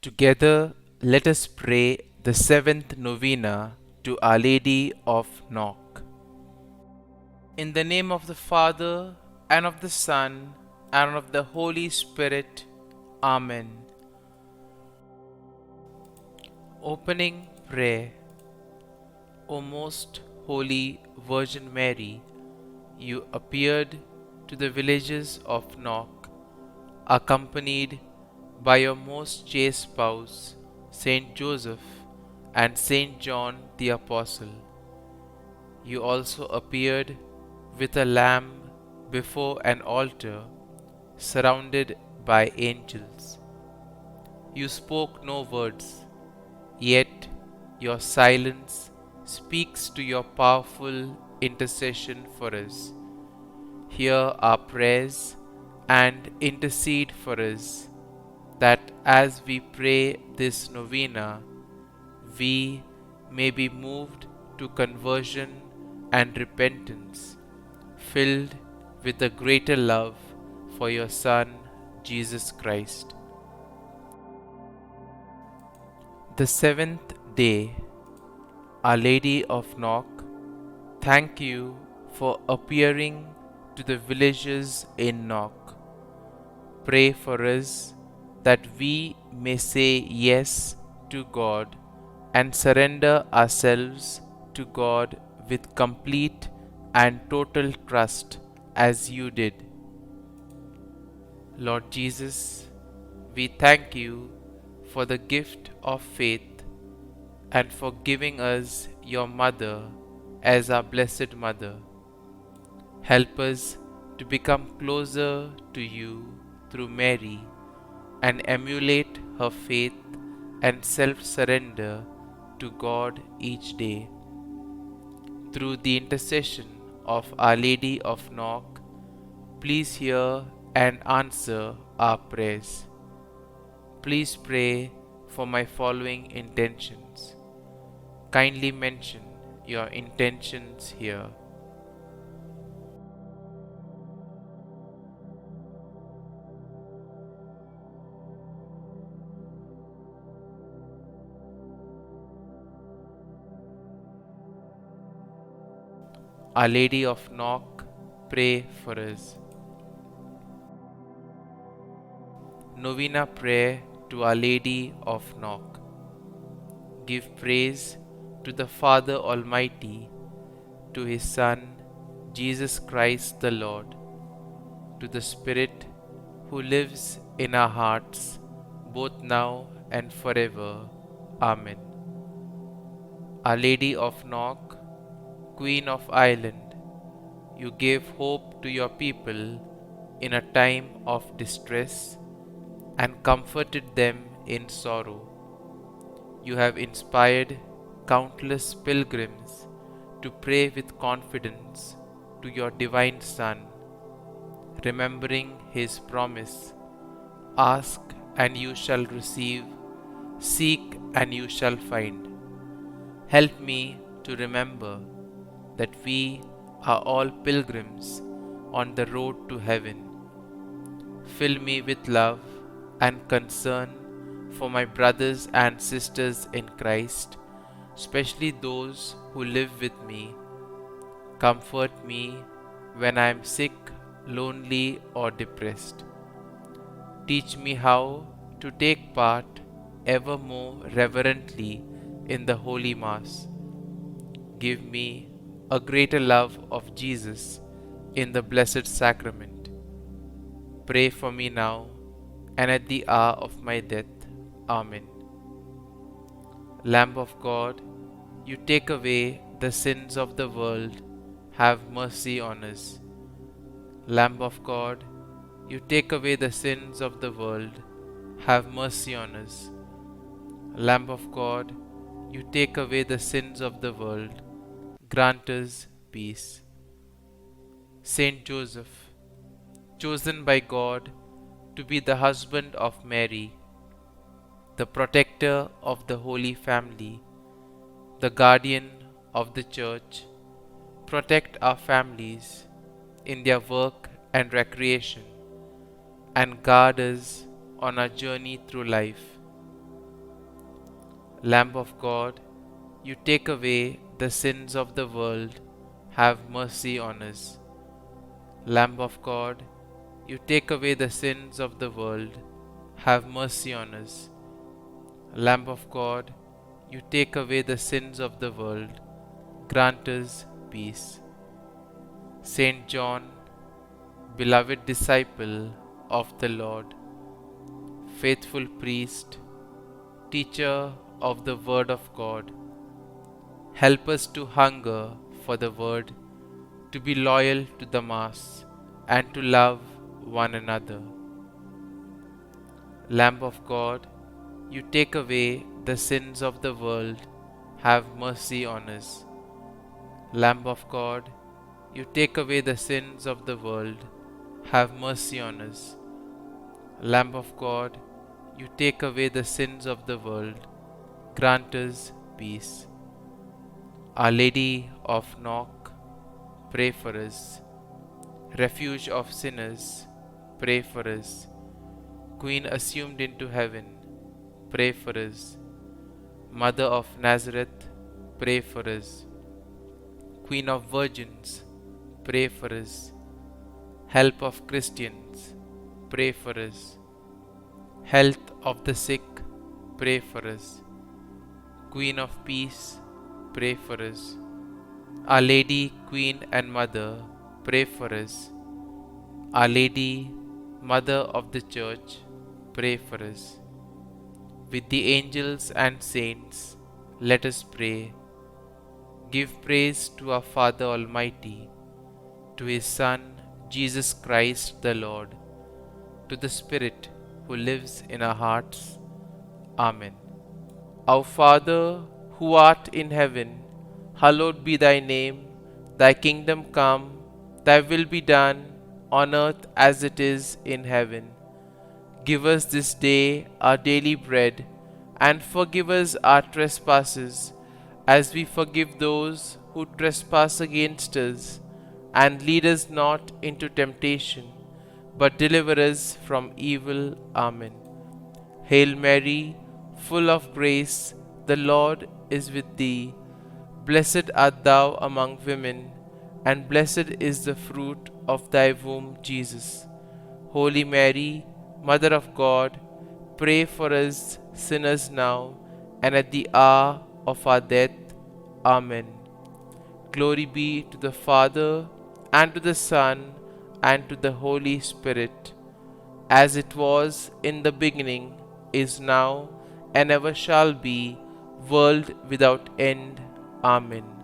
Together, let us pray the seventh novena to Our Lady of Knock. In the name of the Father, and of the Son, and of the Holy Spirit. Amen. Opening prayer. O most holy Virgin Mary, you appeared to the villages of Knock, accompanied by your most chaste spouse, Saint Joseph and Saint John the Apostle. You also appeared with a lamb before an altar, surrounded by angels. You spoke no words, yet your silence speaks to your powerful intercession for us. Hear our prayers and intercede for us, that as we pray this novena, we may be moved to conversion and repentance, filled with a greater love for your Son, Jesus Christ. The seventh day. Our Lady of Knock, thank you for appearing to the villagers in Knock. Pray for us that we may say yes to God and surrender ourselves to God with complete and total trust as you did. Lord Jesus, we thank you for the gift of faith and for giving us your Mother as our Blessed Mother. Help us to become closer to you through Mary and emulate her faith and self-surrender to God each day. Through the intercession of Our Lady of Knock, please hear and answer our prayers. Please pray for my following intentions. Kindly mention your intentions here. Our Lady of Knock, pray for us. Novena prayer to Our Lady of Knock. Give praise to the Father Almighty, to His Son, Jesus Christ the Lord, to the Spirit who lives in our hearts, both now and forever. Amen. Our Lady of Knock, Queen of Ireland, you gave hope to your people in a time of distress and comforted them in sorrow. You have inspired countless pilgrims to pray with confidence to your divine Son, remembering His promise, ask and you shall receive, seek and you shall find. Help me to remember that we are all pilgrims on the road to heaven. Fill me with love and concern for my brothers and sisters in Christ, especially those who live with me. Comfort me when I am sick, lonely, or depressed. Teach me how to take part ever more reverently in the Holy Mass. Give me a greater love of Jesus in the Blessed Sacrament. Pray for me now and at the hour of my death. Amen. Lamb of God, you take away the sins of the world, have mercy on us. Lamb of God, you take away the sins of the world, have mercy on us. Lamb of God, you take away the sins of the world, grant us peace. Saint Joseph, chosen by God to be the husband of Mary, the protector of the Holy Family, the guardian of the Church, protect our families in their work and recreation, and guard us on our journey through life. Lamb of God, you take away the sins of the world, have mercy on us. Lamb of God, you take away the sins of the world, have mercy on us. Lamb of God, you take away the sins of the world, grant us peace. Saint John, beloved disciple of the Lord, faithful priest, teacher of the Word of God, help us to hunger for the Word, to be loyal to the Mass, and to love one another. Lamb of God, you take away the sins of the world, have mercy on us. Lamb of God, you take away the sins of the world, have mercy on us. Lamb of God, you take away the sins of the world, grant us peace. Our Lady of Knock, pray for us. Refuge of sinners, pray for us. Queen assumed into heaven, pray for us. Mother of Nazareth, pray for us. Queen of Virgins, pray for us. Help of Christians, pray for us. Health of the sick, pray for us. Queen of Peace, pray for us. Our Lady, Queen and Mother, pray for us. Our Lady, Mother of the Church, pray for us. With the angels and saints, let us pray. Give praise to our Father Almighty, to His Son, Jesus Christ the Lord, to the Spirit who lives in our hearts. Amen. Our Father, who art in heaven, hallowed be thy name. Thy kingdom come, thy will be done, on earth as it is in heaven. Give us this day our daily bread, and forgive us our trespasses, as we forgive those who trespass against us. And lead us not into temptation, but deliver us from evil. Amen. Hail Mary, full of grace, the Lord is with thee. Blessed art thou among women, and blessed is the fruit of thy womb, Jesus. Holy Mary, Mother of God, pray for us sinners now and at the hour of our death. Amen. Glory be to the Father, and to the Son, and to the Holy Spirit, as it was in the beginning, is now, and ever shall be, world without end. Amen.